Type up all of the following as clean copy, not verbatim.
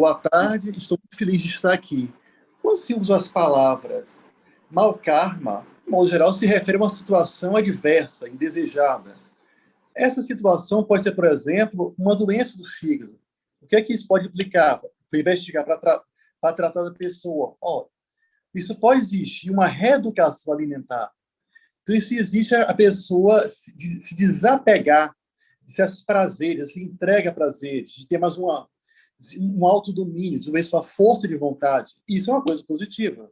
Boa tarde, estou muito feliz de estar aqui. Quando se usa as palavras mau karma, de modo geral, se refere a uma situação adversa, indesejada. Essa situação pode ser, por exemplo, uma doença do fígado. O que é que isso pode implicar? Foi investigar para tratar da pessoa. Isso pode existir uma reeducação alimentar. Então, isso existe a pessoa se desapegar de certos prazeres, se entrega a prazeres, de ter mais um autodomínio, desenvolver sua força de vontade. Isso é uma coisa positiva.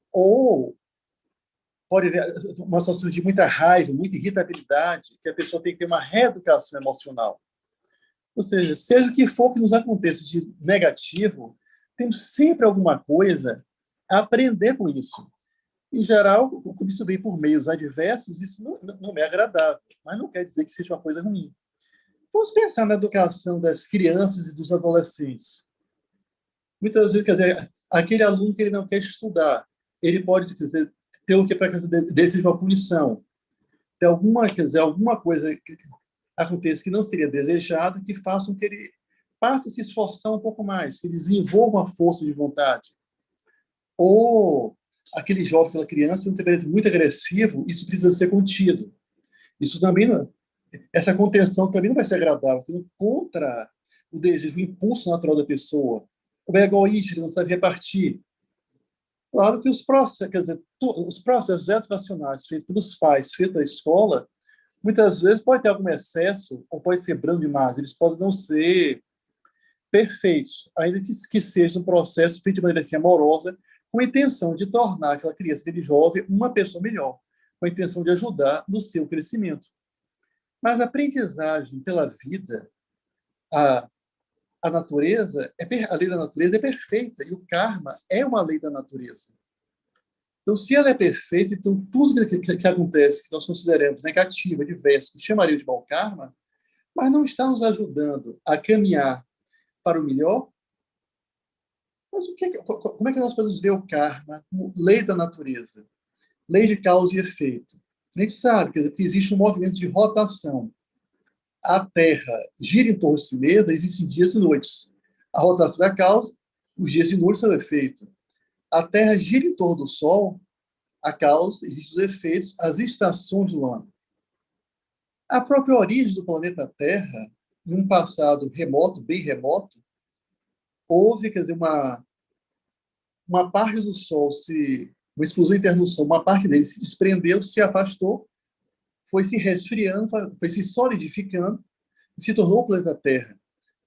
Ou pode haver uma situação de muita raiva, muita irritabilidade, que a pessoa tem que ter uma reeducação emocional. Ou seja o que for que nos aconteça de negativo, temos sempre alguma coisa a aprender com isso. Em geral, como isso vem por meios adversos, isso não é agradável, mas não quer dizer que seja uma coisa ruim. Vamos pensar na educação das crianças e dos adolescentes. Muitas vezes, quer dizer, aquele aluno que ele não quer estudar, ele pode, quer dizer, ter o que para desejar uma punição. Tem alguma coisa que aconteça que não seria desejada, que faça com que ele passe a se esforçar um pouco mais, que ele desenvolva uma força de vontade. Ou aquele jovem, aquela criança, um temperamento muito agressivo, isso precisa ser contido. Isso também não, essa contenção também não vai ser agradável, tendo contra o desejo, o impulso natural da pessoa. O egoísta, ele não sabe repartir. Claro que os processos, quer dizer, os processos educacionais feitos pelos pais, feitos pela escola, muitas vezes pode ter algum excesso, ou pode ser brando demais, eles podem não ser perfeitos, ainda que seja um processo feito de maneira assim, amorosa, com a intenção de tornar aquela criança, aquele jovem, uma pessoa melhor, com a intenção de ajudar no seu crescimento. Mas a aprendizagem pela vida, a, a natureza, a lei da natureza é perfeita, e o karma é uma lei da natureza. Então, se ela é perfeita, então tudo que acontece, que nós consideramos negativo, adverso, que chamaria de mau karma, mas não está nos ajudando a caminhar para o melhor. Mas como é que nós podemos ver o karma como lei da natureza? Lei de causa e efeito. A gente sabe que existe um movimento de rotação. A Terra gira em torno de si mesma, existem dias e noites. A rotação é a causa, os dias e noites são o efeito. A Terra gira em torno do Sol, a causa, existem os efeitos, as estações do ano. A própria origem do planeta Terra, em um passado remoto, bem remoto, houve, quer dizer, uma parte do Sol, uma explosão interna do Sol, uma parte dele se desprendeu, se afastou, foi se resfriando, foi se solidificando, e se tornou o planeta Terra.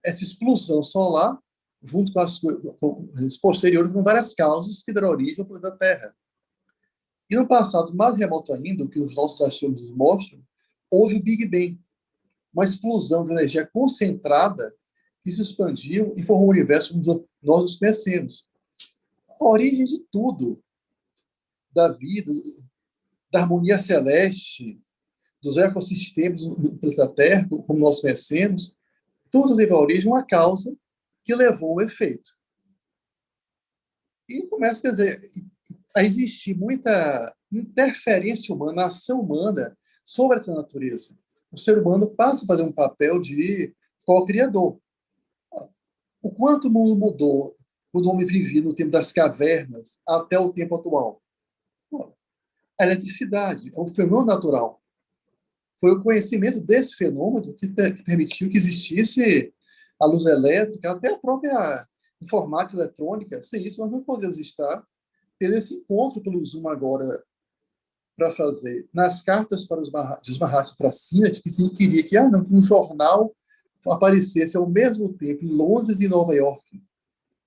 Essa explosão solar, junto com as posteriores, com várias causas que deram origem ao planeta Terra. E no passado mais remoto ainda, o que os nossos astrônomos mostram, houve o Big Bang, uma explosão de energia concentrada que se expandiu e formou o universo como nós os conhecemos. A origem de tudo, da vida, da harmonia celeste, dos ecossistemas do planeta Terra, como nós conhecemos, tudo teve a origem, uma causa que levou ao efeito. E começa, quer dizer, a existir muita interferência humana, ação humana sobre essa natureza. O ser humano passa a fazer um papel de co-criador. O quanto o mundo mudou quando o homem vivia no tempo das cavernas até o tempo atual? A eletricidade é um fenômeno natural. Foi o conhecimento desse fenômeno que permitiu que existisse a luz elétrica, até a própria informática eletrônica. Sem isso, nós não poderíamos estar tendo esse encontro pelo Zoom agora para fazer. Nas cartas para os Mahatmas para a Síria, que se queria que um jornal aparecesse ao mesmo tempo em Londres e Nova York,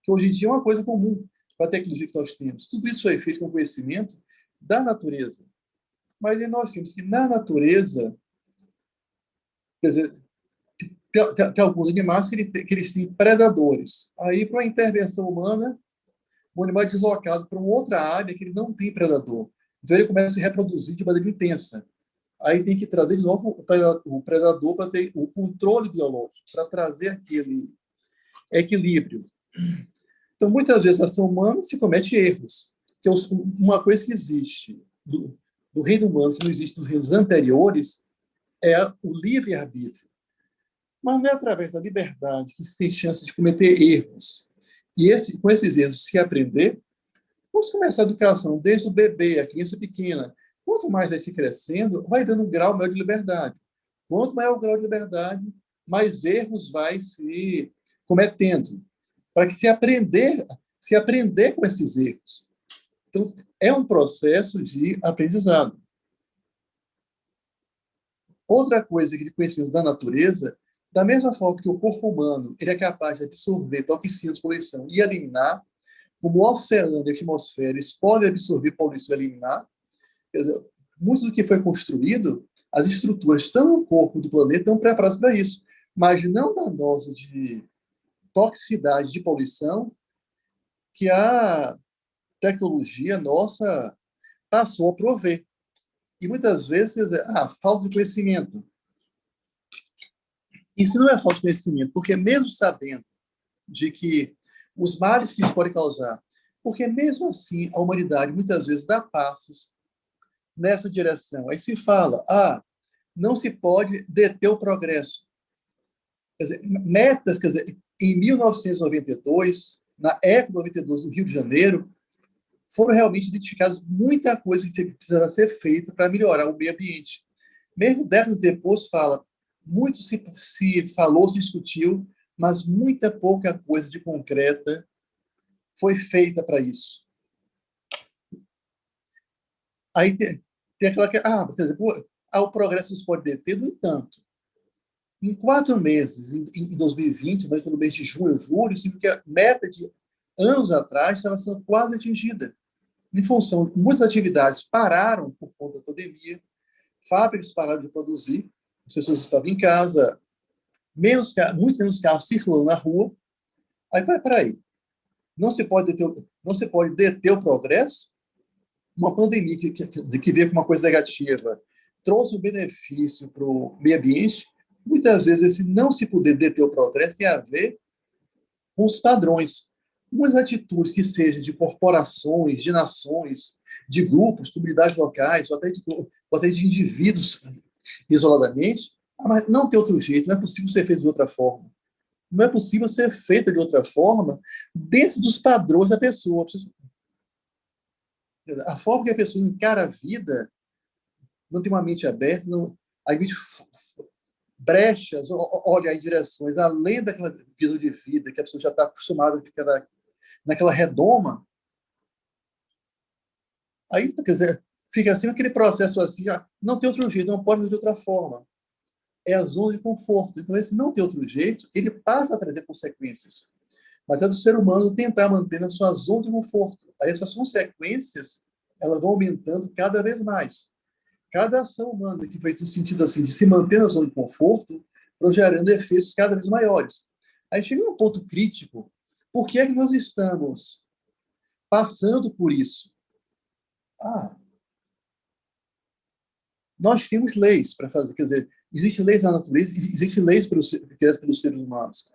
que hoje em dia é uma coisa comum com a tecnologia que nós temos. Tudo isso foi feito com conhecimento da natureza. Mas aí nós temos que, na natureza, quer dizer, tem alguns animais que eles têm predadores. Aí, para a intervenção humana, o animal é deslocado para uma outra área que ele não tem predador. Então, ele começa a se reproduzir de maneira intensa. Aí tem que trazer de novo o predador para ter o controle biológico, para trazer aquele equilíbrio. Então, muitas vezes, a ação humana se comete erros. Que uma coisa que existe do reino humano, que não existe nos reinos anteriores, é o livre-arbítrio. Mas não é através da liberdade que se tem chance de cometer erros. E com esses erros, se aprender, vamos começar a educação desde o bebê, a criança pequena. Quanto mais vai se crescendo, vai dando um grau maior de liberdade. Quanto maior o grau de liberdade, mais erros vai se cometendo, para que se aprender com esses erros. Então, é um processo de aprendizado. Outra coisa que de conhecimento da natureza, da mesma forma que o corpo humano ele é capaz de absorver toxinas, poluição e eliminar, como o oceano e a atmosfera eles podem absorver poluição e eliminar, quer dizer, muito do que foi construído, as estruturas estão no corpo do planeta, estão preparadas para isso, mas não da dose de toxicidade, de poluição, que a tecnologia nossa passou a prover. E muitas vezes, quer dizer, falta de conhecimento. Isso não é falta de conhecimento, porque mesmo sabendo de que os males que isso pode causar, porque mesmo assim a humanidade muitas vezes dá passos nessa direção. Aí se fala, não se pode deter o progresso. Quer dizer, metas, quer dizer, em 1992, na Eco 92 do Rio de Janeiro, foram realmente identificadas muita coisa que precisava ser feita para melhorar o meio ambiente. Mesmo décadas depois, muito se falou, se discutiu, mas muita pouca coisa de concreta foi feita para isso. Aí tem aquela que, quer dizer, o progresso nos pode deter, no entanto, em 4 meses, em 2020, no mês de junho, julho, porque a meta de anos atrás estava sendo quase atingida. Em função de muitas atividades pararam por conta da pandemia, fábricas pararam de produzir, as pessoas estavam em casa, muito menos carros circulando na rua. Aí, peraí, não se pode deter o progresso? Uma pandemia que veio com uma coisa negativa trouxe um benefício para o meio ambiente. Muitas vezes, esse não se poder deter o progresso tem a ver com os padrões. Umas atitudes que sejam de corporações, de nações, de grupos, comunidades locais, ou até de indivíduos isoladamente, mas não tem outro jeito, não é possível ser feito de outra forma. Não é possível ser feita de outra forma dentro dos padrões da pessoa. A forma que a pessoa encara a vida não tem uma mente aberta, não, admite brechas, olha em direções além daquela visão de vida que a pessoa já está acostumada a ficar naquela redoma. Aí, quer dizer, fica assim aquele processo assim, não tem outro jeito, não pode ser de outra forma. É a zona de conforto. Então, esse não tem outro jeito, ele passa a trazer consequências. Mas é do ser humano tentar manter na sua zona de conforto. Aí essas consequências, elas vão aumentando cada vez mais. Cada ação humana que vai no sentido assim de se manter na zona de conforto, gerando efeitos cada vez maiores. Aí chega um ponto crítico. Por que é que nós estamos passando por isso? Nós temos leis para fazer, quer dizer, existem leis na natureza, existem leis criadas pelos seres humanos.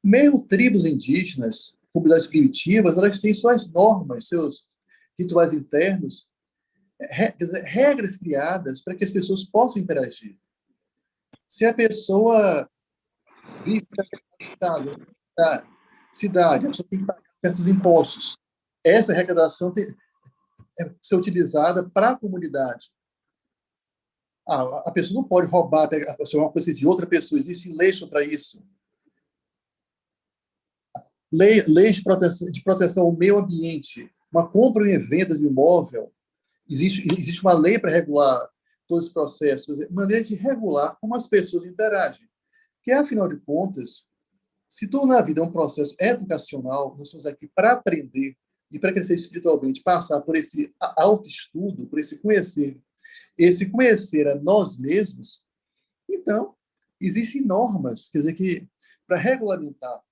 Mesmo tribos indígenas, comunidades primitivas, elas têm suas normas, seus rituais internos, regras criadas para que as pessoas possam interagir. Se a pessoa vive na cidade, a pessoa tem que pagar certos impostos. Essa arrecadação tem que ser utilizada para a comunidade. A pessoa não pode roubar uma coisa de outra pessoa. Existem leis contra isso. Leis de proteção ao meio ambiente. Uma compra e venda de imóvel. Existe uma lei para regular todo esse processo. Quer dizer, maneira de regular como as pessoas interagem. Porque, afinal de contas, se tudo na vida é um processo educacional, nós estamos aqui para aprender e para crescer espiritualmente, passar por esse autoestudo, por esse conhecer a nós mesmos, então, existem normas, quer dizer, que para regulamentar.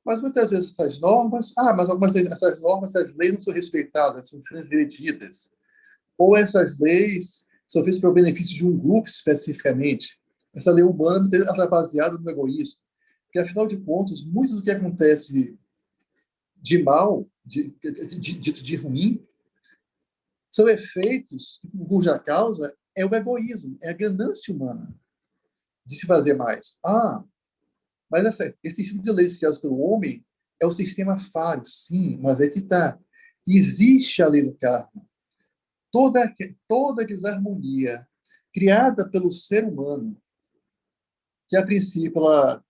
Mas muitas vezes essas normas, mas algumas dessas normas, essas leis não são respeitadas, são transgredidas. Ou essas leis são feitas para o benefício de um grupo especificamente. Essa lei humana está baseada no egoísmo. Porque, afinal de contas, muito do que acontece de mal, de ruim, são efeitos cuja causa é o egoísmo, é a ganância humana de se fazer mais. Mas esse tipo de leis criadas pelo homem é o sistema fálico, sim, mas é que está. Existe a lei do karma. Toda desarmonia criada pelo ser humano, que a princípio ela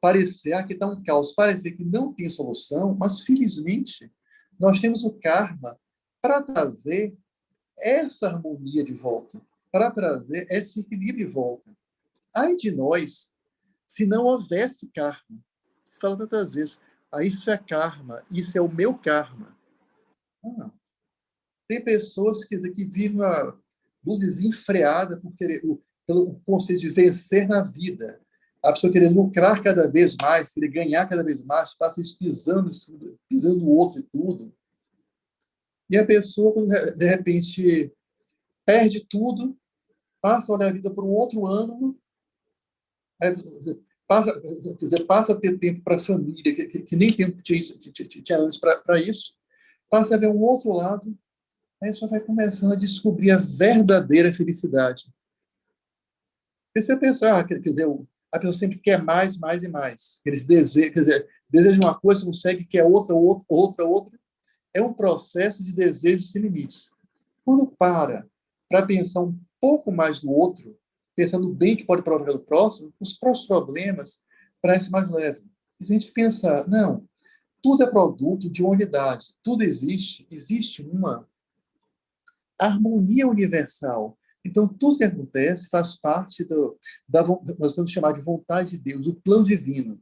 parecer que está um caos, parecer que não tem solução, mas felizmente nós temos o karma para trazer essa harmonia de volta, para trazer esse equilíbrio de volta. Ai de nós, se não houvesse karma. Se fala tantas vezes, isso é karma, isso é o meu karma. Ah, tem pessoas que vivem uma luz desenfreada pelo conceito de vencer na vida. A pessoa querer lucrar cada vez mais, querer ganhar cada vez mais, passa pisando o outro e tudo. E a pessoa, quando de repente perde tudo, passa a olhar a vida por um outro ângulo, passa, quer dizer, passa a ter tempo para a família, que nem tempo tinha antes para isso, passa a ver um outro lado, aí só vai começando a descobrir a verdadeira felicidade. Porque você pensa, quer dizer, a pessoa sempre quer mais, mais e mais. Eles desejam, quer dizer, deseja uma coisa, consegue, quer outra, outra, outra, outra. É um processo de desejo sem limites. Quando para pensar um pouco mais do outro, pensando no bem que pode provocar do próximo, os próprios problemas parecem mais leves. E se a gente pensar, não, tudo é produto de uma unidade, tudo existe uma harmonia universal. Então, tudo que acontece faz parte nós podemos chamar de vontade de Deus, do plano divino.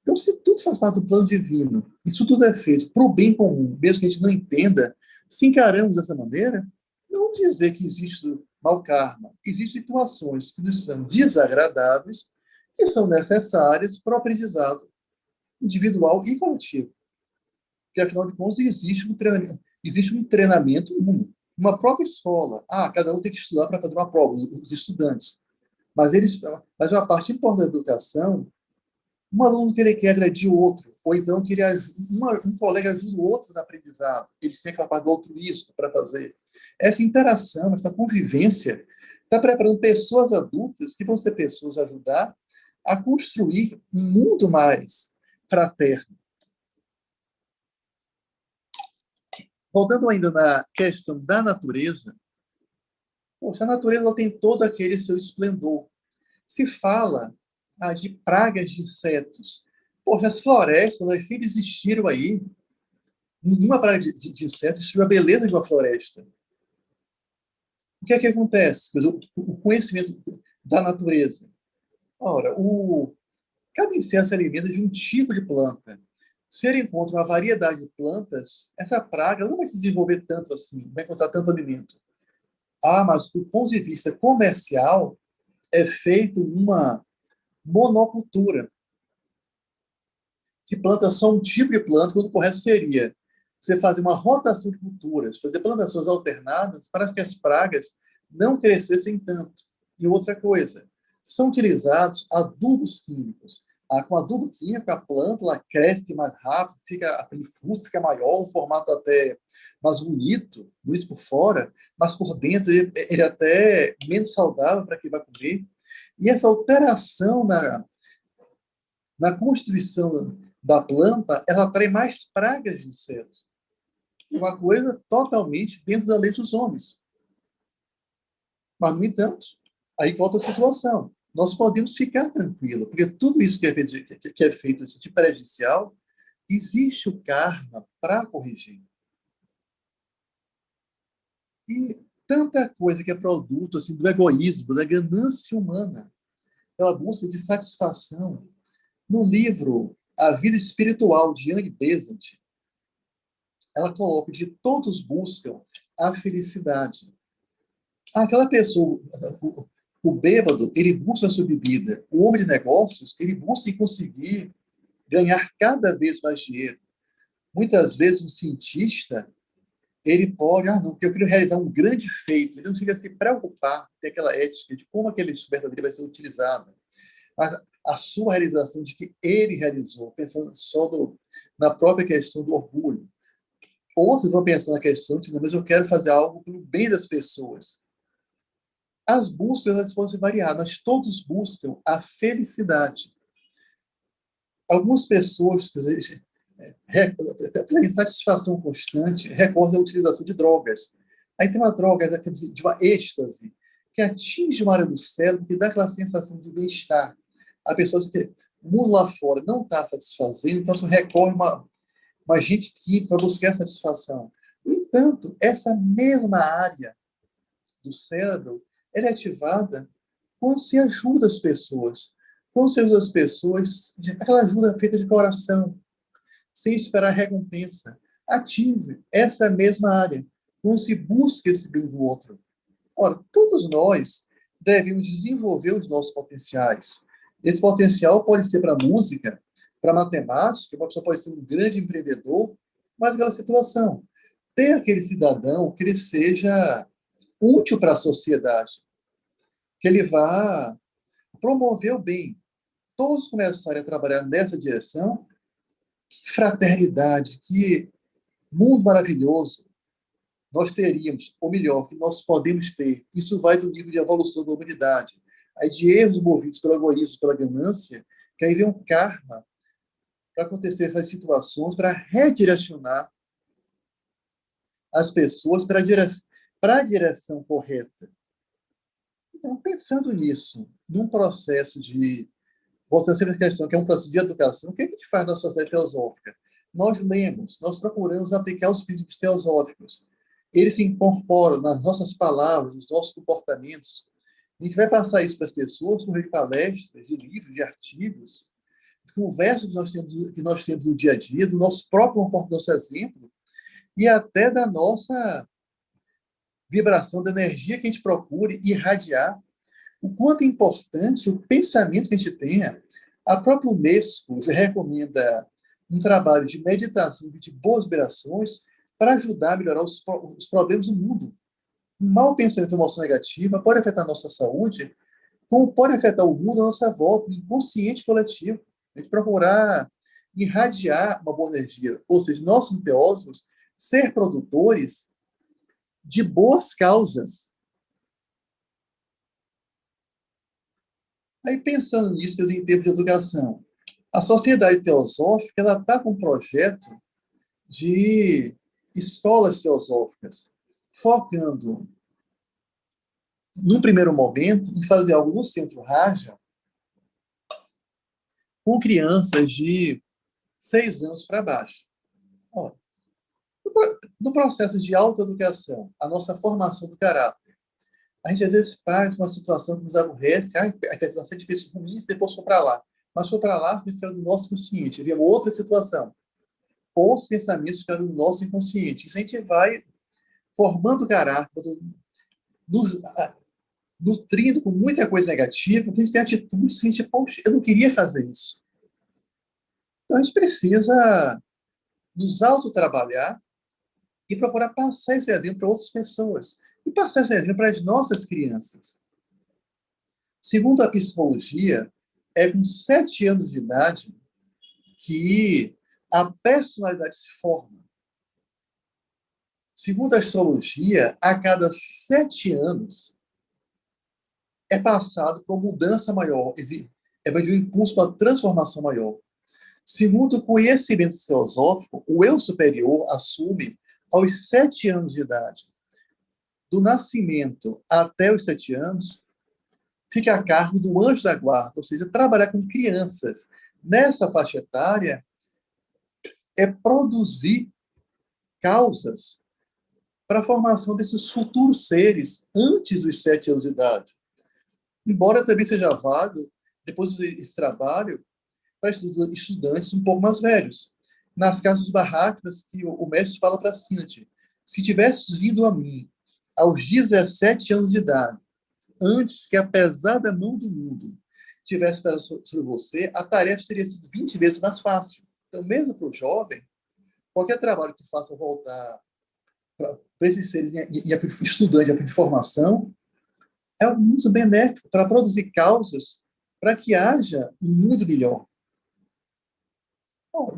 Então, se tudo faz parte do plano divino, e se tudo é feito para o bem comum, mesmo que a gente não entenda, se encaramos dessa maneira, não vamos dizer que existe mau karma. Existem situações que nos são desagradáveis, que são necessárias para o aprendizado individual e coletivo. Porque, afinal de contas, existe um treinamento único. Uma própria escola. Cada um tem que estudar para fazer uma prova, os estudantes. Mas uma parte importante da educação, um aluno que ele quer agredir o outro, ou então que um colega ajuda o outro no aprendizado, eles têm aquela parte do altruísmo para fazer. Essa interação, essa convivência, está preparando pessoas adultas que vão ser pessoas a ajudar a construir um mundo mais fraterno. Voltando ainda na questão da natureza, poxa, a natureza ela tem todo aquele seu esplendor. Se fala de pragas de insetos. Poxa, as florestas elas sempre existiram aí. Nenhuma praga de insetos destruiu a beleza de uma floresta. O que é que acontece? O conhecimento da natureza. Ora, cada inseto se alimenta de um tipo de planta. Se ele encontra uma variedade de plantas, essa praga não vai se desenvolver tanto assim, não vai encontrar tanto alimento. Mas do ponto de vista comercial, é feito uma monocultura. Se planta só um tipo de planta, quando o correto seria você fazer uma rotação de culturas, fazer plantações alternadas para que as pragas não crescessem tanto. E outra coisa, são utilizados adubos químicos. Com adubo químico, a planta ela cresce mais rápido, aquele fruto fica maior, um formato até mais bonito por fora, mas por dentro ele é até menos saudável para quem vai comer. E essa alteração na constituição da planta, ela atrai mais pragas de insetos. Uma coisa totalmente dentro da lei dos homens. Mas, no entanto, aí volta a situação. Nós podemos ficar tranquilos, porque tudo isso que é feito de prejudicial, existe o karma para corrigir. E tanta coisa que é produto assim, do egoísmo, da ganância humana, pela busca de satisfação. No livro A Vida Espiritual, de Anne Besant, ela coloca que todos buscam a felicidade. Aquela pessoa, o bêbado, ele busca a sua bebida. O homem de negócios, ele busca conseguir ganhar cada vez mais dinheiro. Muitas vezes, um cientista, ele pode, não, porque eu quero realizar um grande feito. Ele não chega a se preocupar, ter aquela ética de como aquela descoberta dele vai ser utilizada. Mas a sua realização de que ele realizou, pensando só na própria questão do orgulho. Outros vão pensar na questão de, mas eu quero fazer algo pelo bem das pessoas. As buscas podem ser variadas, mas todos buscam a felicidade. Algumas pessoas, quer dizer, pela insatisfação constante, recorrem à utilização de drogas. Aí tem uma droga de uma êxtase, que atinge uma área do cérebro que dá aquela sensação de bem-estar. Há pessoas que o mundo lá fora não está satisfazendo, então recorre uma agente químico para buscar satisfação. No entanto, essa mesma área do cérebro ela é ativada quando se ajuda as pessoas. Quando se ajuda as pessoas, aquela ajuda feita de coração, sem esperar recompensa. Ative essa mesma área, quando se busca esse bem do outro. Ora, todos nós devemos desenvolver os nossos potenciais. Esse potencial pode ser para música, para matemática, uma pessoa pode ser um grande empreendedor, mas aquela situação. Ter aquele cidadão que ele seja útil para a sociedade, que ele vá promover o bem. Todos começarem a trabalhar nessa direção, que fraternidade, que mundo maravilhoso nós teríamos, ou melhor, que nós podemos ter. Isso vai do nível de evolução da humanidade. Aí de erros movidos pelo egoísmo, pela ganância, que aí vem um karma para acontecer essas situações, para redirecionar as pessoas para a direção correta. Então, pensando nisso, num processo de, voltando sempre à questão, que é um processo de educação, o que a gente faz na sociedade teosófica? Nós lemos, nós procuramos aplicar os princípios teosóficos. Eles se incorporam nas nossas palavras, nos nossos comportamentos. A gente vai passar isso para as pessoas por meio de palestras, de livros, de artigos, de conversas que nós temos no dia a dia, do nosso próprio comportamento, nosso exemplo, e até da nossa vibração, da energia que a gente procure irradiar. O quanto é importante o pensamento que a gente tenha. A própria Unesco recomenda um trabalho de meditação, de boas vibrações, para ajudar a melhorar os problemas do mundo. Um mau pensamento, emoção negativa pode afetar a nossa saúde, como pode afetar o mundo à nossa volta, o inconsciente coletivo. A gente procurar irradiar uma boa energia, ou seja, nós, como teósofos, ser produtores de boas causas. Aí, pensando nisso, em termos de educação, a sociedade teosófica ela está com um projeto de escolas teosóficas, focando, num primeiro momento, em fazer algo no Centro Raja com crianças de 6 anos para baixo. Ó, no processo de autoeducação, a nossa formação do caráter, a gente às vezes faz uma situação que nos aborrece, faz bastante pessoas ruins, depois foi para lá. Mas foi para lá, foi do nosso consciente. Havia uma outra situação. Os pensamentos ficaram no nosso inconsciente. Isso a gente vai formando o caráter, nutrindo com muita coisa negativa, porque a gente tem atitudes que a gente, poxa, eu não queria fazer isso. Então a gente precisa nos autotrabalhar e procurar passar esse exemplo para outras pessoas. E passar esse exemplo para as nossas crianças. Segundo a psicologia, é com 7 anos de idade que a personalidade se forma. Segundo a astrologia, a cada 7 anos é passado por uma mudança maior, é de um impulso para uma transformação maior. Segundo o conhecimento filosófico, o eu superior assume aos 7 anos de idade. Do nascimento até os 7 anos, fica a cargo do anjo da guarda, ou seja, trabalhar com crianças. Nessa faixa etária, é produzir causas para a formação desses futuros seres antes dos 7 anos de idade. Embora também seja válido, depois desse trabalho, para estudantes um pouco mais velhos. Nas casas dos barracos, que o mestre fala para a Sinati, se tivesse vindo a mim aos 17 anos de idade, antes que a pesada mão do mundo tivesse pesado sobre você, a tarefa seria sido 20 vezes mais fácil. Então, mesmo para o jovem, qualquer trabalho que faça voltar para esses seres em estudante de formação é muito benéfico para produzir causas para que haja um mundo melhor.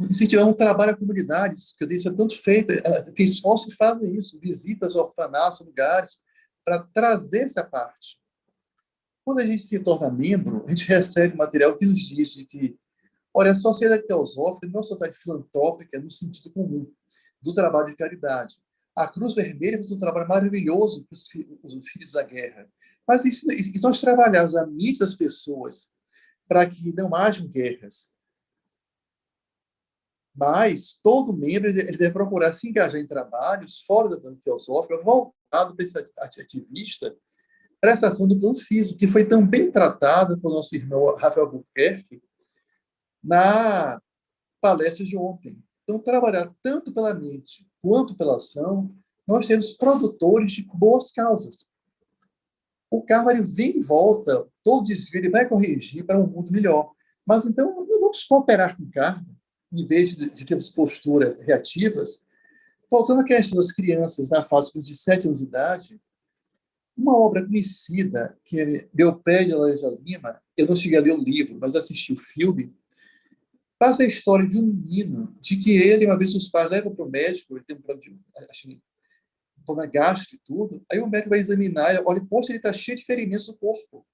Incentivar um trabalho a comunidades, que isso é tanto feito, tem esforços que fazem isso, visitas ao orfanato, lugares, para trazer essa parte. Quando a gente se torna membro, a gente recebe material que nos diz que Olha, a sociedade teosófica não é uma sociedade filantrópica no sentido comum do trabalho de caridade. A Cruz Vermelha fez um trabalho maravilhoso para os filhos da guerra. Mas e se nós trabalharmos a mente das pessoas para que não hajam guerras, mas todo membro ele deve procurar se engajar em trabalhos fora da teosófica, voltado para esse ativista, prestação do plano físico, que foi também tratada pelo nosso irmão Rafael Buquerque na palestra de ontem. Então, trabalhar tanto pela mente quanto pela ação, nós temos produtores de boas causas. O karma ele vem e volta, todo desvio ele vai corrigir para um mundo melhor. Mas então, não vamos cooperar com o karma, em vez de termos posturas reativas. Voltando à questão das crianças na fase de 7 anos de idade, uma obra conhecida, que é Meu Pé de Laranja Lima, eu não cheguei a ler o livro, mas assisti o filme, passa a história de um menino, de que ele, uma vez os pais levam para o médico, ele tem um problema de, acho que, um problema gástrico e tudo, aí o médico vai examinar, olha, poxa, ele está cheio de ferimentos no corpo.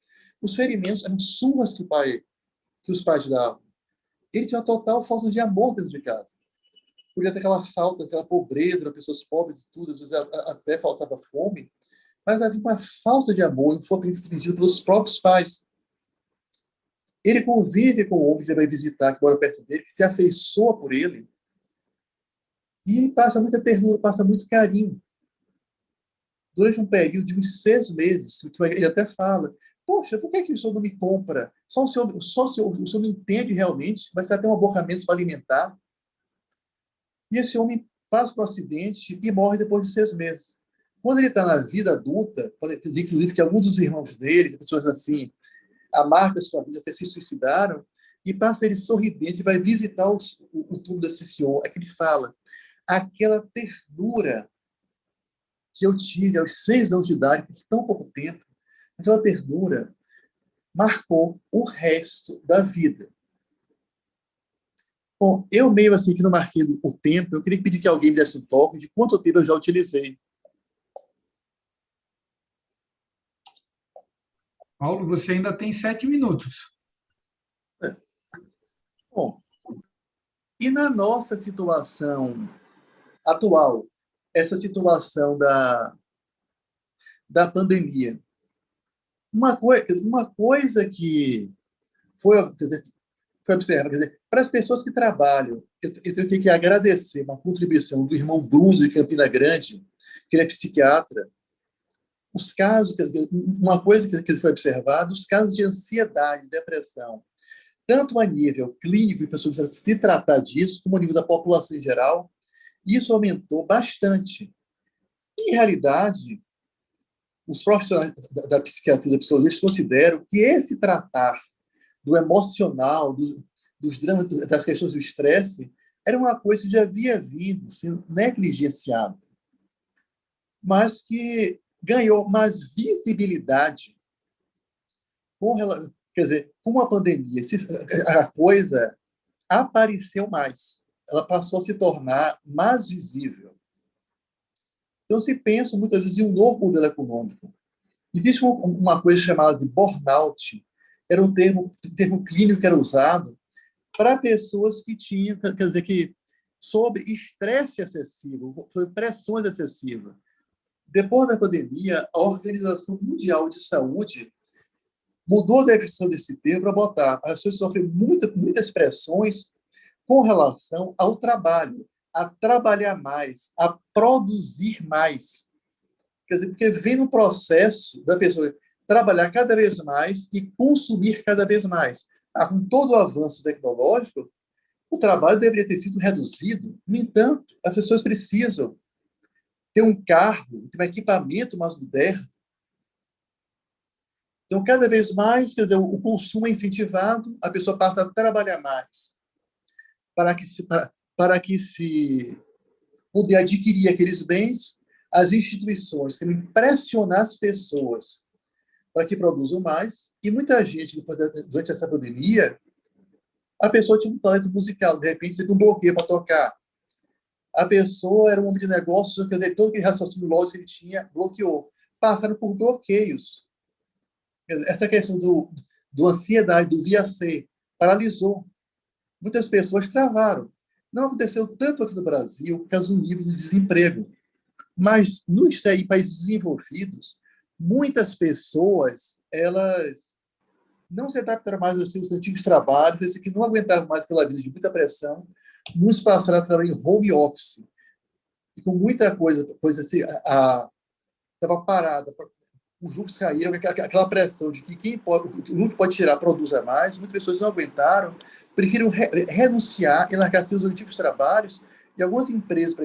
Os ferimentos eram surras que os pais davam. Ele tinha uma total falta de amor dentro de casa. Podia ter aquela falta, aquela pobreza, das pessoas pobres e tudo, às vezes até faltava fome, mas havia uma falta de amor, não foi infligido pelos próprios pais. Ele convive com o homem que ele vai visitar, que mora perto dele, que se afeiçoa por ele, e passa muita ternura, passa muito carinho. Durante um período de uns 6 meses, ele até fala, poxa, por que o senhor não me compra? Só o senhor me entende realmente? Vai ser até um abocamento para alimentar. E esse homem passa para o acidente e morre depois de 6 meses. Quando ele está na vida adulta, inclusive que alguns dos irmãos dele, pessoas assim, amargam a sua vida, até se suicidaram, e passa ele sorridente, vai visitar o túmulo desse senhor. É que ele fala, aquela ternura que eu tive aos 6 anos de idade, por tão pouco tempo, aquela ternura marcou o resto da vida. Bom, eu meio assim que não marquei o tempo, eu queria pedir que alguém me desse um toque de quanto tempo eu já utilizei. Paulo, você ainda tem 7 minutos. Bom, e na nossa situação atual, essa situação da pandemia, uma coisa que foi, quer dizer, foi observada, quer dizer, para as pessoas que trabalham, eu tenho que agradecer uma contribuição do irmão Bruno de Campina Grande, que ele é psiquiatra. Os casos, uma coisa que foi observada, os casos de ansiedade, depressão, tanto a nível clínico, e pessoas precisaram se tratar disso, como a nível da população em geral, isso aumentou bastante. Em realidade, os profissionais da psiquiatria e da psicologia consideram que esse tratar do emocional, dos dramas, das questões do estresse, era uma coisa que já havia vindo sendo negligenciada, mas que ganhou mais visibilidade quer dizer, com a pandemia, a coisa apareceu mais, ela passou a se tornar mais visível. Então, se pensa muitas vezes em um novo modelo econômico. Existe uma coisa chamada de burnout, era um termo clínico que era usado para pessoas que tinham, quer dizer, que sobre estresse excessivo, sobre pressões excessivas. Depois da pandemia, a Organização Mundial de Saúde mudou a definição desse termo para botar as pessoas sofrem muitas pressões com relação ao trabalho, a trabalhar mais, a produzir mais. Quer dizer, porque vem no processo da pessoa trabalhar cada vez mais e consumir cada vez mais. Com todo o avanço tecnológico, o trabalho deveria ter sido reduzido. No entanto, as pessoas precisam ter um carro, ter um equipamento mais moderno. Então, cada vez mais, quer dizer, o consumo é incentivado, a pessoa passa a trabalhar mais para que se poder adquirir aqueles bens, as instituições querem pressionar as pessoas para que produzam mais, e muita gente, durante essa pandemia, a pessoa tinha um talento musical, de repente teve um bloqueio para tocar. A pessoa era um homem de negócios, quer dizer, todo aquele raciocínio lógico que ele tinha, bloqueou. Passaram por bloqueios. Essa questão do ansiedade, do VIAC, paralisou. Muitas pessoas travaram. Não aconteceu tanto aqui no Brasil, por causa do nível de desemprego. Mas em países desenvolvidos, muitas pessoas, elas não se adaptaram mais aos seus antigos trabalhos, que não aguentavam mais aquela vida de muita pressão. Muitos passaram a trabalhar em home office, e com muita coisa assim, estava parada, os lucros caíram, aquela pressão de que o lucro pode tirar, produza mais. Muitas pessoas não aguentaram, preferiram renunciar e largar seus antigos trabalhos. E algumas empresas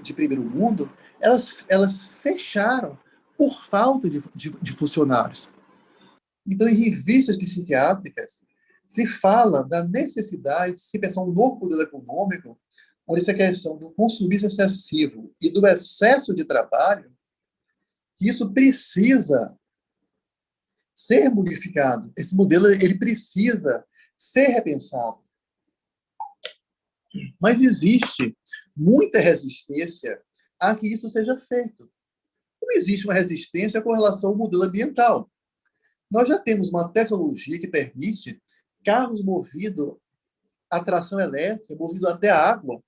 de primeiro mundo, elas fecharam por falta de funcionários. Então, em revistas psiquiátricas, se fala da necessidade de se pensar um novo modelo econômico, onde essa questão do consumismo excessivo e do excesso de trabalho, que isso precisa ser modificado. Esse modelo ele precisa ser repensado. Mas existe muita resistência a que isso seja feito. Não existe uma resistência com relação ao modelo ambiental. Nós já temos uma tecnologia que permite carros movidos a tração elétrica, movidos até a água,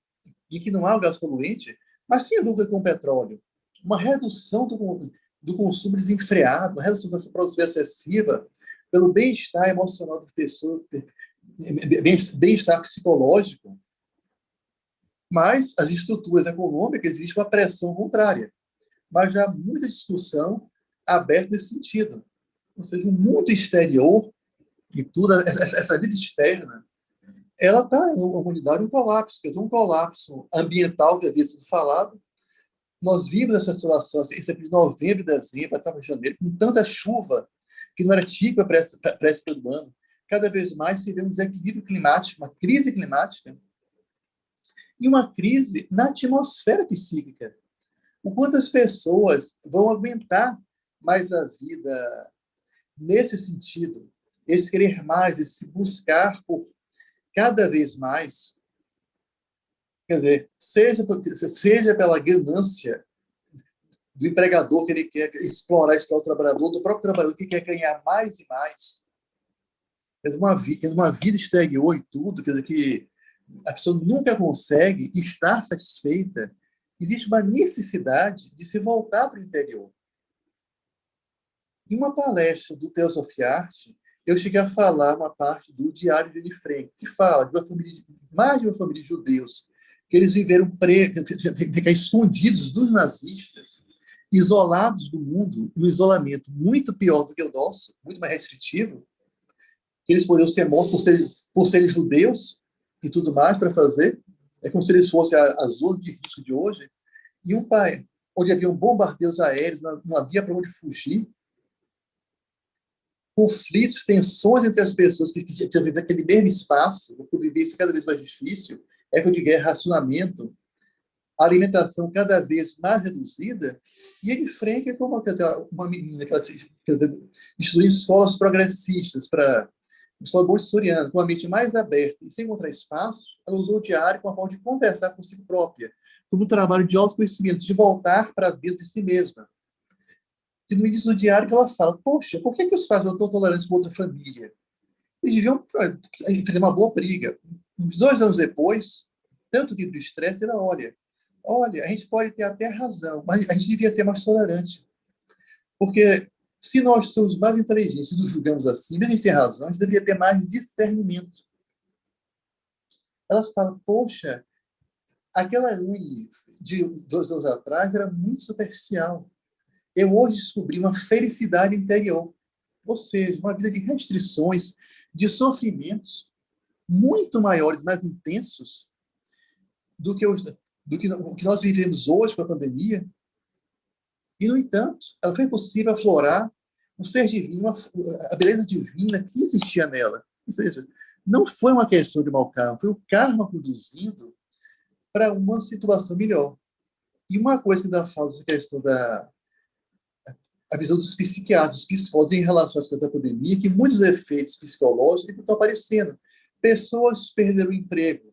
em que não há o gás poluente, mas tem lucro com o petróleo. Uma redução do consumo desenfreado, uma redução da produção excessiva, pelo bem-estar emocional das pessoas, bem-estar psicológico. Mas as estruturas econômicas, existe uma pressão contrária. Mas já há muita discussão aberta nesse sentido. Ou seja, o mundo exterior e toda essa vida externa, ela está em uma humanidade, um colapso, quer dizer, um colapso ambiental que havia sido falado. Nós vimos essa situação, esse de novembro e dezembro, até janeiro, com tanta chuva, que não era típica para esse período do ano. Cada vez mais se vê um desequilíbrio climático, uma crise climática, e uma crise na atmosfera psíquica. O quanto as pessoas vão aguentar mais a vida nesse sentido, esse querer mais, esse buscar por cada vez mais, quer dizer, seja pela ganância do empregador que ele quer explorar o trabalhador, do próprio trabalhador que quer ganhar mais e mais, quer dizer, uma vida exterior e tudo, quer dizer, que a pessoa nunca consegue estar satisfeita. Existe uma necessidade de se voltar para o interior. Em uma palestra do Tales of Art, eu cheguei a falar uma parte do Diário de Anne Frank, que fala de mais de uma família de judeus, que eles viveram ficar escondidos dos nazistas, isolados do mundo, um isolamento muito pior do que o nosso, muito mais restritivo, que eles poderiam ser mortos por serem judeus e tudo mais para fazer. É como se eles fossem as zonas de risco de hoje. E um pai onde havia bombardeios aéreos, não havia para onde fugir, conflitos, tensões entre as pessoas que tinham vivido aquele mesmo espaço, a convivência cada vez mais difícil, época de guerra, racionamento, a alimentação cada vez mais reduzida. E Anne Frank é como uma menina que estudou em escolas progressistas, para escola montessoriana, com a mente mais aberta e sem encontrar espaço. Ela usou o diário como uma forma de conversar consigo própria, como um trabalho de autoconhecimento, de voltar para dentro de si mesma. E no início do diário que ela fala, poxa, por que os pais não estão tolerantes com outra família? Eles deviam fazer uma boa briga. Uns 2 anos depois, tanto tempo de estresse, ela olha, a gente pode ter até razão, mas a gente devia ser mais tolerante. Porque se nós somos mais inteligentes e nos julgamos assim, mesmo a gente tem razão, a gente deveria ter mais discernimento. Ela fala, poxa, aquela Anne de 2 anos atrás era muito superficial. Eu hoje descobri uma felicidade interior, ou seja, uma vida de restrições, de sofrimentos muito maiores, mais intensos do que o que nós vivemos hoje com a pandemia. E, no entanto, ela foi possível aflorar um ser divino, a beleza divina que existia nela. Ou seja, não foi uma questão de mau karma, foi o karma conduzindo para uma situação melhor. E uma coisa que ainda fala dessa questão a visão dos psiquiatras, dos psicólogos em relação às coisas da pandemia, que muitos efeitos psicológicos estão aparecendo. Pessoas perderam o emprego,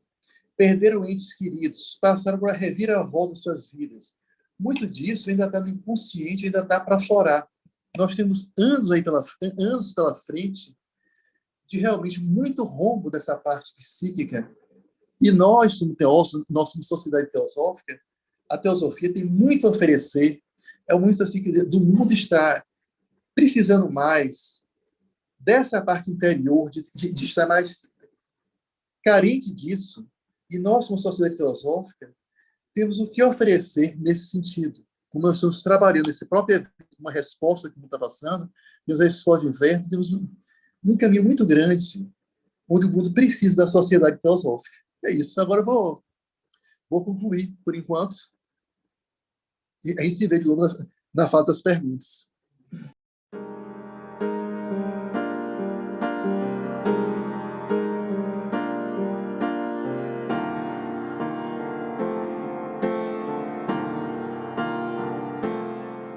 perderam entes queridos, passaram por uma reviravolta em suas vidas. Muito disso ainda está no inconsciente, ainda está para aflorar. Nós temos anos pela frente de realmente muito rombo dessa parte psíquica. E nós, como teósofos, nós somos sociedade teosófica, a teosofia tem muito a oferecer. É muito assim, quer dizer, do mundo estar precisando mais dessa parte interior, de estar mais carente disso. E nós, como sociedade teosófica, temos o que oferecer nesse sentido. Como nós estamos trabalhando esse próprio evento, uma resposta que o mundo está passando, temos a escola de inverno, temos um caminho muito grande, onde o mundo precisa da sociedade teosófica. É isso. Agora eu vou concluir, por enquanto, e a gente se vê de novo na fala das perguntas.